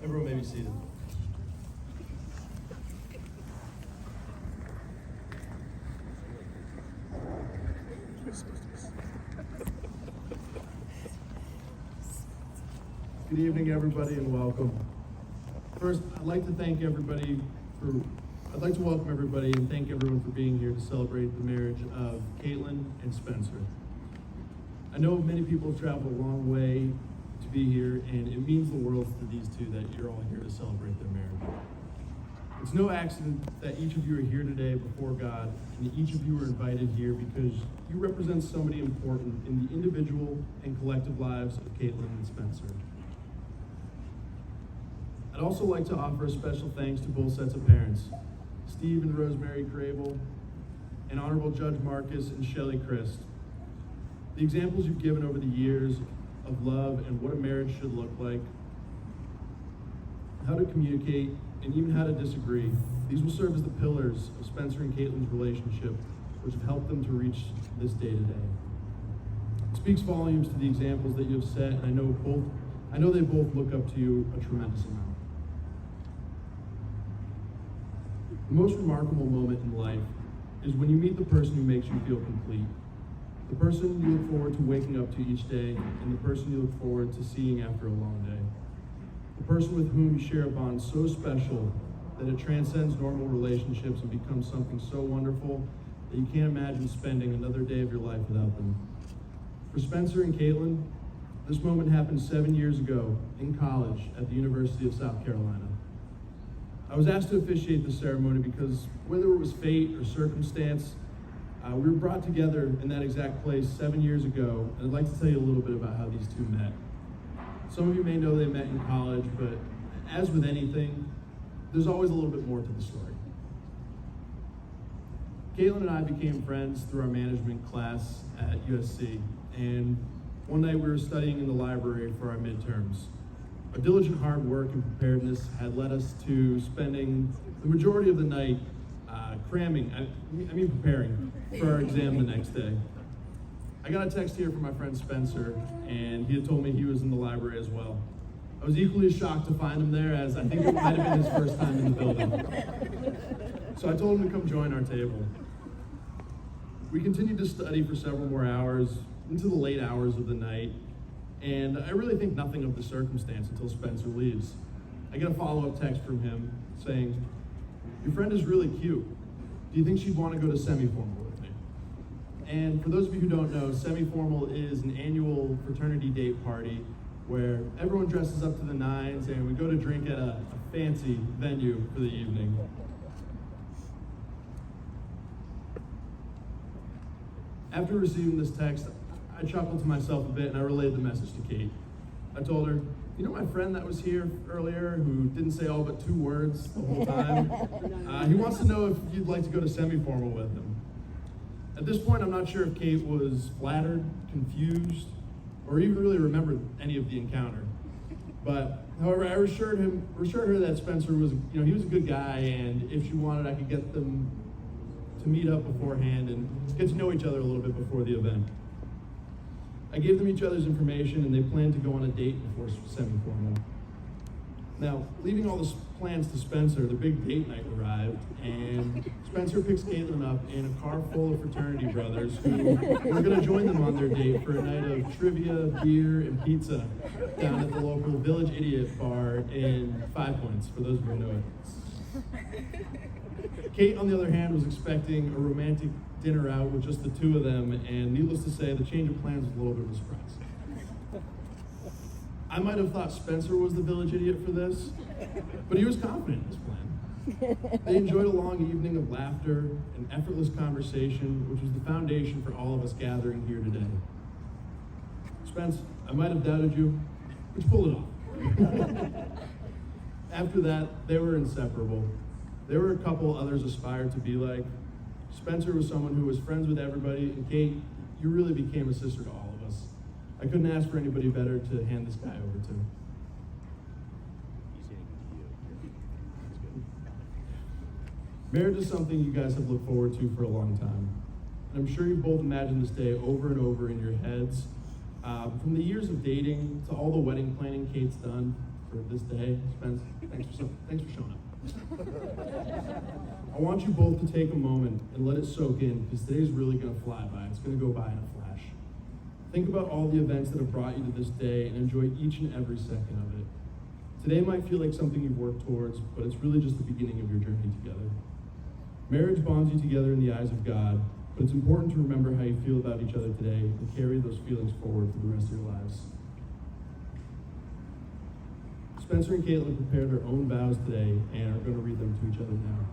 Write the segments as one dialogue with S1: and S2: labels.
S1: Everyone may be seated. Good evening, everybody, and welcome. First, I'd like to welcome everybody and thank everyone for being here to celebrate the marriage of Caitlin and Spencer. I know many people have traveled a long way to be here, and it means the world to these two that you're all here to celebrate their marriage. It's no accident that each of you are here today before God, and each of you are invited here because you represent somebody important in the individual and collective lives of Caitlin and Spencer. I'd also like to offer a special thanks to both sets of parents, Steve and Rosemary Crable, and Honorable Judge Marcus and Shelley Christ. The examples you've given over the years of love and what a marriage should look like, how to communicate, and even how to disagree, these will serve as the pillars of Spencer and Caitlin's relationship, which have helped them to reach this day today. It speaks volumes to the examples that you have set, and I know they both look up to you a tremendous amount. The most remarkable moment in life is when you meet the person who makes you feel complete, the person you look forward to waking up to each day, and the person you look forward to seeing after a long day. The person with whom you share a bond so special that it transcends normal relationships and becomes something so wonderful that you can't imagine spending another day of your life without them. For Spencer and Caitlin, this moment happened 7 years ago in college at the University of South Carolina. I was asked to officiate the ceremony because whether it was fate or circumstance, we were brought together in that exact place 7 years ago, and I'd like to tell you a little bit about how these two met. Some of you may know they met in college, but as with anything, there's always a little bit more to the story. Caitlin and I became friends through our management class at USC, and one night we were studying in the library for our midterms. Our diligent hard work and preparedness had led us to spending the majority of the night preparing for our exam the next day. I got a text here from my friend Spencer, and he had told me he was in the library as well. I was equally as shocked to find him there, as I think it might have been his first time in the building. So I told him to come join our table. We continued to study for several more hours, into the late hours of the night, and I really think nothing of the circumstance until Spencer leaves. I get a follow-up text from him saying, "Your friend is really cute. Do you think she'd want to go to semi-formal with me?" And for those of you who don't know, semi-formal is an annual fraternity date party where everyone dresses up to the nines and we go to drink at a fancy venue for the evening. After receiving this text, I chuckled to myself a bit and I relayed the message to Kate. I told her, "You know my friend that was here earlier who didn't say all but 2 words the whole time? He wants to know if you'd like to go to semi-formal with him." At this point, I'm not sure if Kate was flattered, confused, or even really remembered any of the encounter. But however, I assured her that Spencer was, he was a good guy, and if she wanted, I could get them to meet up beforehand and get to know each other a little bit before the event. I gave them each other's information, and they planned to go on a date before semi-formal. Now, leaving all the plans to Spencer, the big date night arrived, and Spencer picks Caitlin up in a car full of fraternity brothers who were going to join them on their date for a night of trivia, beer, and pizza down at the local Village Idiot bar in Five Points, for those of you who know it. Kate, on the other hand, was expecting a romantic dinner out with just the two of them, and needless to say, the change of plans was a little bit of a surprise. I might have thought Spencer was the village idiot for this, but he was confident in his plan. They enjoyed a long evening of laughter and effortless conversation, which was the foundation for all of us gathering here today. Spence, I might have doubted you, but you pulled it off. After that, they were inseparable. There were a couple others aspired to be like. Spencer was someone who was friends with everybody, and Kate, you really became a sister to all of us. I couldn't ask for anybody better to hand this guy over to. Marriage is something you guys have looked forward to for a long time. And I'm sure you've both imagined this day over and over in your heads. From the years of dating to all the wedding planning Kate's done for this day. Spence, thanks for showing up. I want you both to take a moment and let it soak in, because today's really gonna fly by. It's gonna go by in a flash. Think about all the events that have brought you to this day and enjoy each and every second of it. Today might feel like something you've worked towards, but it's really just the beginning of your journey together. Marriage bonds you together in the eyes of God, but it's important to remember how you feel about each other today and carry those feelings forward for the rest of your lives. Spencer and Caitlin prepared their own vows today and are going to read them to each other now.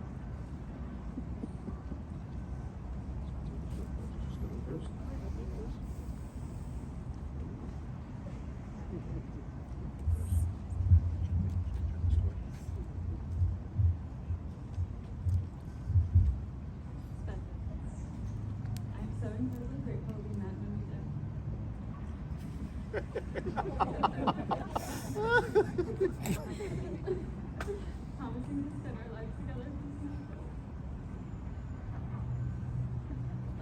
S2: So incredibly grateful we met when we did. Promising to spend our lives together from now.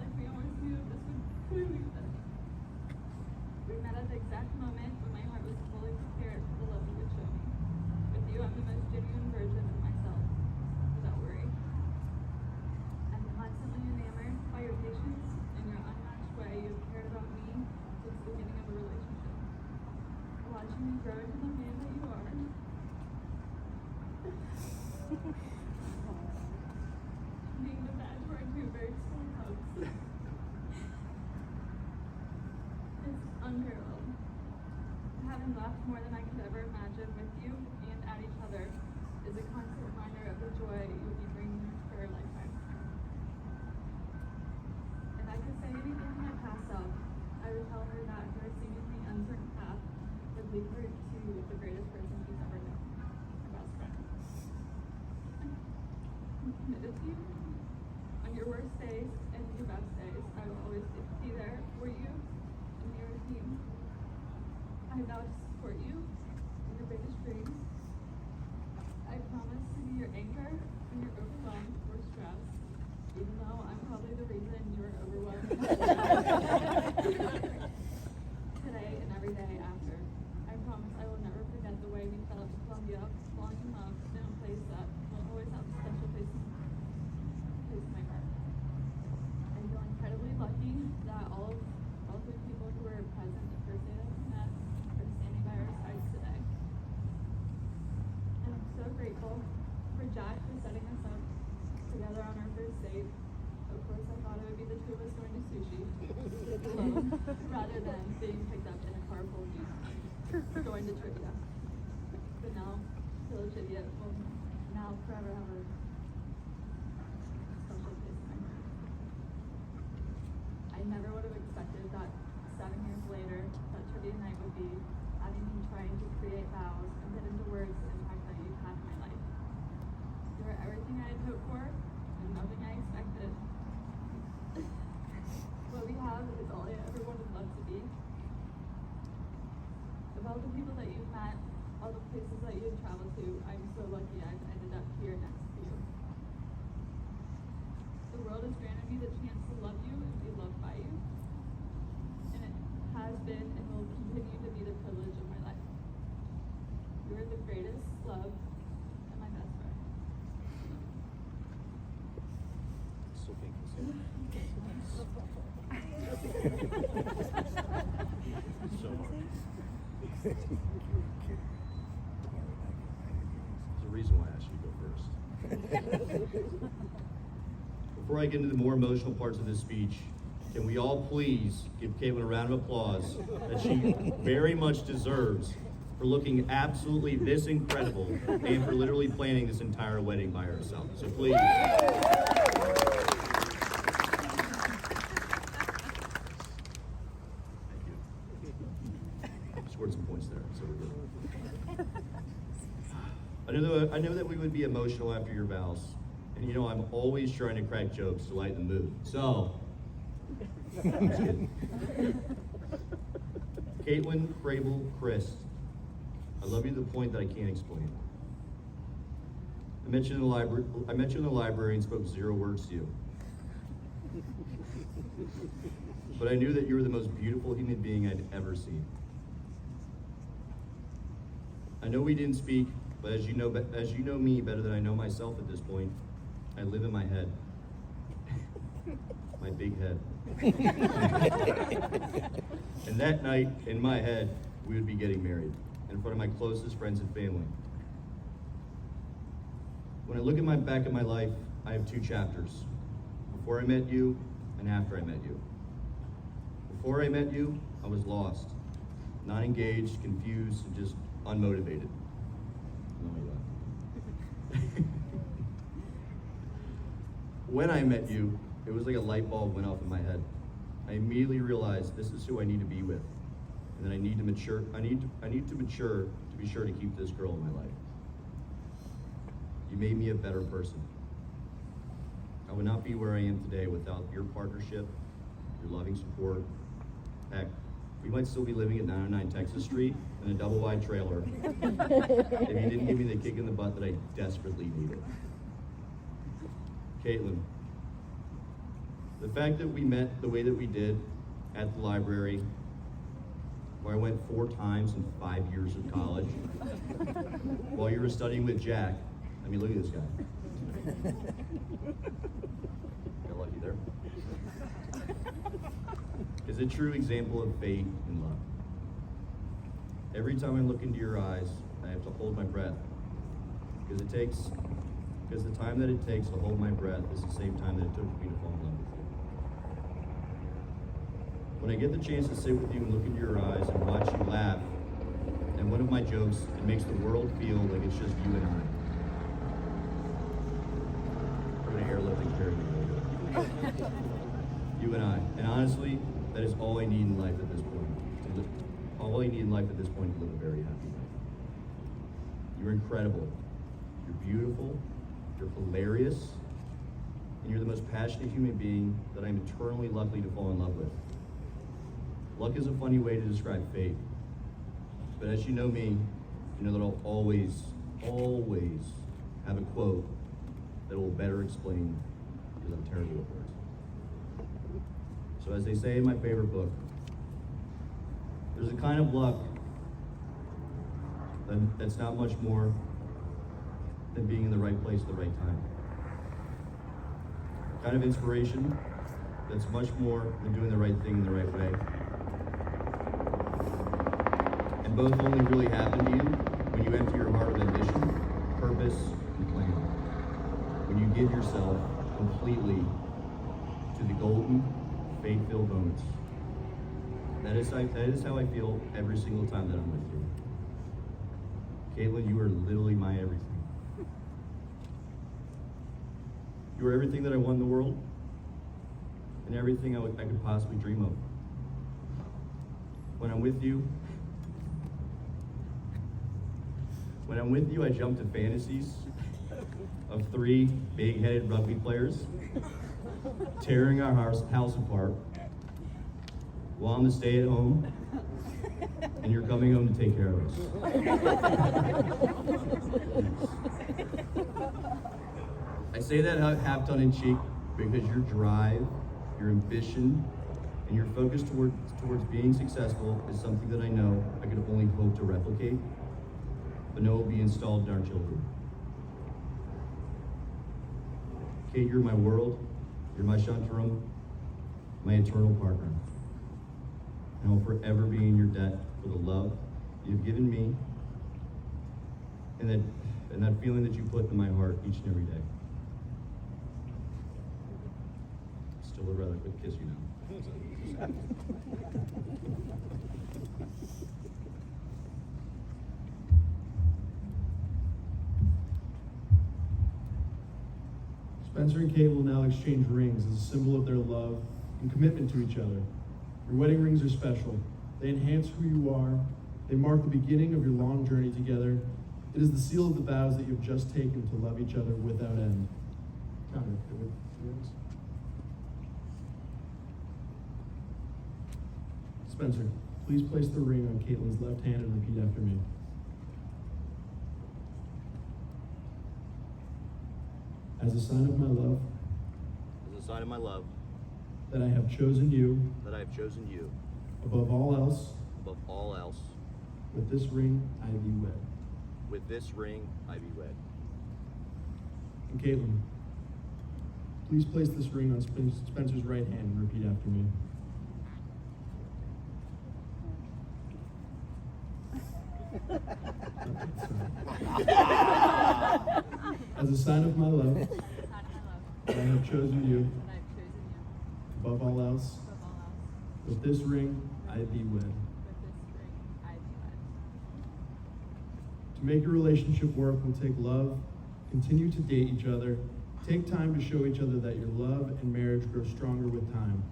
S2: Like we always knew this would clearly fit. We met at the exact moment when my heart was fully prepared for the love you would show me. With you, I'm the most genuine version of myself, without worry. I'm constantly enamored by your patience and your unmatched way you've cared about me since the beginning of the relationship. Watching you grow into the man that you are. Being the badge for our two very small cubs. It's unparalleled. Having laughed more than I could ever imagine with you and at each other is a constant reminder of the joy you'll be bringing for our lifetime. If I could say anything to my past self, I would tell her that her seemingly uncertain path would lead her to the greatest person she's ever known, her best friend. I'm committed to you. On your worst days and your best days, I will always be there for you and your team. I vow to support you in your biggest dreams. I promise to be your anchor when you're overwhelmed or stressed, even though I'm probably the reason you're overwhelmed. Today and every day after, I promise I will never forget the way we felt in Columbia, falling in love in a place that will always have a special place in my heart. I feel incredibly lucky that all the people who were present the first day that we met are standing by our sides today. And I'm so grateful for Jack for setting us up together on our first date. Of course, I thought it would be the two of us going to sushi alone, rather than being picked up in a car full of youth going to trivia. But now, Village Idiot will now forever have a special place in my heart. I never would have expected that 7 years later, that trivia night would be having me trying to create vows and put into words the impact that you've had in my life. You are everything I had hoped for and nothing I expected. What we have is all I ever would have loved to be. Of all the people that you've met, all the places that you've traveled to, I'm so lucky I've ended up here next to you. The world has granted me the chance to love you and be loved by you. And it has been and will continue to be the privilege of my life. You are the greatest love and my best friend.
S3: So painful. So hard. There's a reason why I asked you to go first. Before I get into the more emotional parts of this speech, can we all please give Caitlin a round of applause that she very much deserves for looking absolutely this incredible and for literally planning this entire wedding by herself. So please. Scored some points there, so we're good. I know that we would be emotional after your vows, and you know I'm always trying to crack jokes to lighten the mood. So, I'm just kidding. Caitlin Crable Christ, I love you to the point that I can't explain. I met you in the library and spoke 0 words to you. but I knew that you were the most beautiful human being I'd ever seen. I know we didn't speak, but as you know me better than I know myself at this point, I live in my head. My big head. And that night, in my head, we would be getting married in front of my closest friends and family. When I look at back at my life, I have two chapters. Before I met you and after I met you. Before I met you, I was lost, not engaged, confused, and just unmotivated. When I met you, it was like a light bulb went off in my head. I immediately realized this is who I need to be with, and that I need to mature. I need to mature to be sure to keep this girl in my life. You made me a better person. I would not be where I am today without your partnership, your loving support. Heck, we might still be living at 909 Texas Street in a double-wide trailer if you didn't give me the kick in the butt that I desperately needed. Caitlin, the fact that we met the way that we did at the library, where I went 4 times in 5 years of college, while you were studying with Jack. I mean, look at this guy. Got lucky there. Is a true example of faith and love. Every time I look into your eyes, I have to hold my breath, because the time that it takes to hold my breath is the same time that it took for me to fall in love with you. When I get the chance to sit with you and look into your eyes and watch you laugh, and one of my jokes, it makes the world feel like it's just you and I. I'm gonna airlift and carry me. You and I. And honestly, that is all I need in life at this point. All I need in life at this point to live a very happy life. You're incredible. You're beautiful. You're hilarious. And you're the most passionate human being that I'm eternally lucky to fall in love with. Luck is a funny way to describe fate. But as you know me, you know that I'll always, always have a quote that will better explain, because I'm terrible with words. So as they say in my favorite book, there's a kind of luck that's not much more than being in the right place at the right time. A kind of inspiration that's much more than doing the right thing in the right way. And both only really happen to you when you empty your heart of ambition, purpose, and plan. When you give yourself completely to the golden, faith-filled moments. That is how I feel every single time that I'm with you. Caitlin, you are literally my everything. You are everything that I want in the world, and everything I could possibly dream of. When I'm with you, I jump to fantasies of 3 big-headed rugby players tearing our house apart while I'm to stay at home and you're coming home to take care of us. I say that half tongue in cheek because your drive, your ambition, and your focus towards being successful is something that I know I could only hope to replicate, but know will be installed in our children. Kate, you're my world, you're my shantaram, my eternal partner. And I will forever be in your debt for the love you've given me and that feeling that you put in my heart each and every day. Still would rather quick kiss you now.
S1: Spencer and Kate will now exchange rings as a symbol of their love and commitment to each other. Your wedding rings are special. They enhance who you are. They mark the beginning of your long journey together. It is the seal of the vows that you've just taken to love each other without end. Connor, give it rings. Spencer, please place the ring on Caitlin's left hand and repeat after me. As a sign of my love,
S3: As a sign of my love,
S1: that I have chosen you
S3: that I have chosen you
S1: above all else.
S3: above all else.
S1: With this ring, I thee wed.
S3: With this ring, I be wed.
S1: And Caitlin, please place this ring on Spencer's right hand and repeat after me. As a sign of my love,
S2: Sign of my love,
S1: that I have chosen you
S2: that I've chosen you
S1: above all else.
S2: above all else.
S1: With this ring, I thee wed.
S2: With this ring, I be wed.
S1: To make a relationship work will take love, continue to date each other, take time to show each other that your love and marriage grow stronger with time.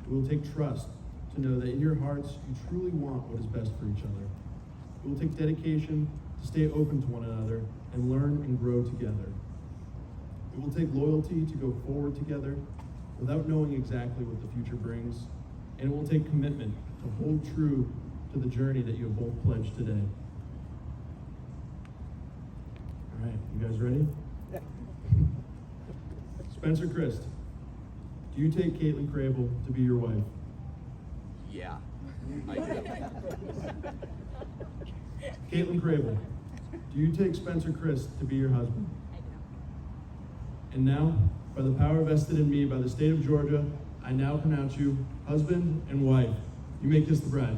S1: It will take trust to know that in your hearts you truly want what is best for each other. It will take dedication to stay open to one another and learn and grow together. It will take loyalty to go forward together without knowing exactly what the future brings. And it will take commitment to hold true to the journey that you have both pledged today. All right, you guys ready? Spencer Christ, do you take Caitlin Crable to be your wife?
S3: Yeah, I do.
S1: Caitlin Crable, do you take Spencer Christ to be your husband?
S2: I do.
S1: And now, by the power vested in me by the state of Georgia, I now pronounce you husband and wife. You may kiss the bride.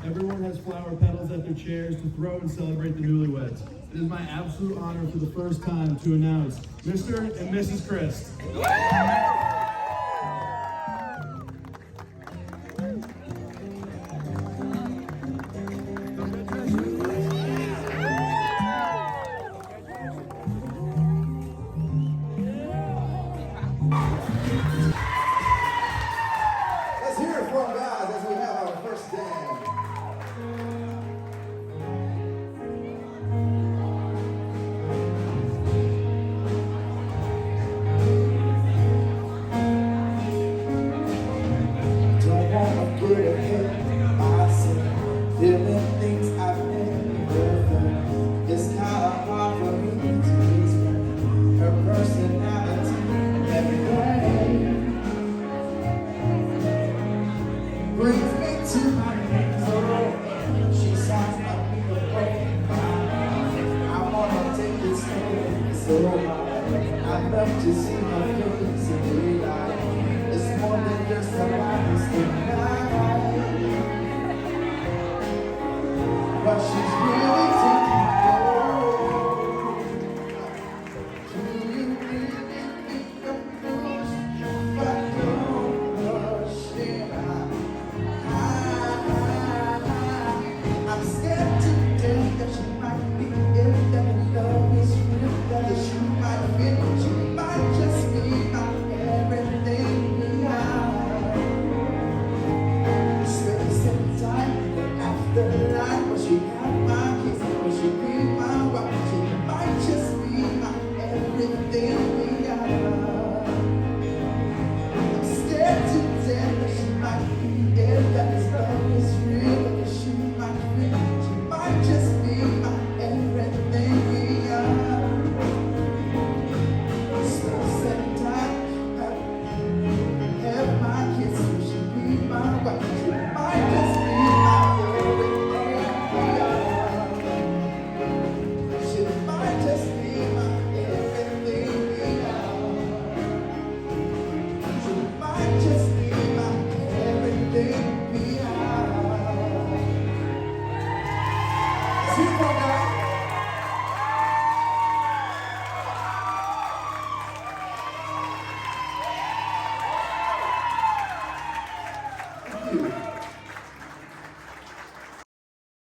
S1: Everyone has flower petals at their chairs to throw and celebrate the newlyweds. It is my absolute honor for the first time to announce Mr. and Mrs. Christ.
S4: Let's hear it for them, guys, as we have our first dance. Don't wanna get ahead of myself, feeling things I've never felt. It's kinda hard for me to explain her personality every day. Brings me to my knees, oh, she sounds like me, I wanna take this thing so high. I love to see her face in daylight. It's more than just a nice night, but she's real.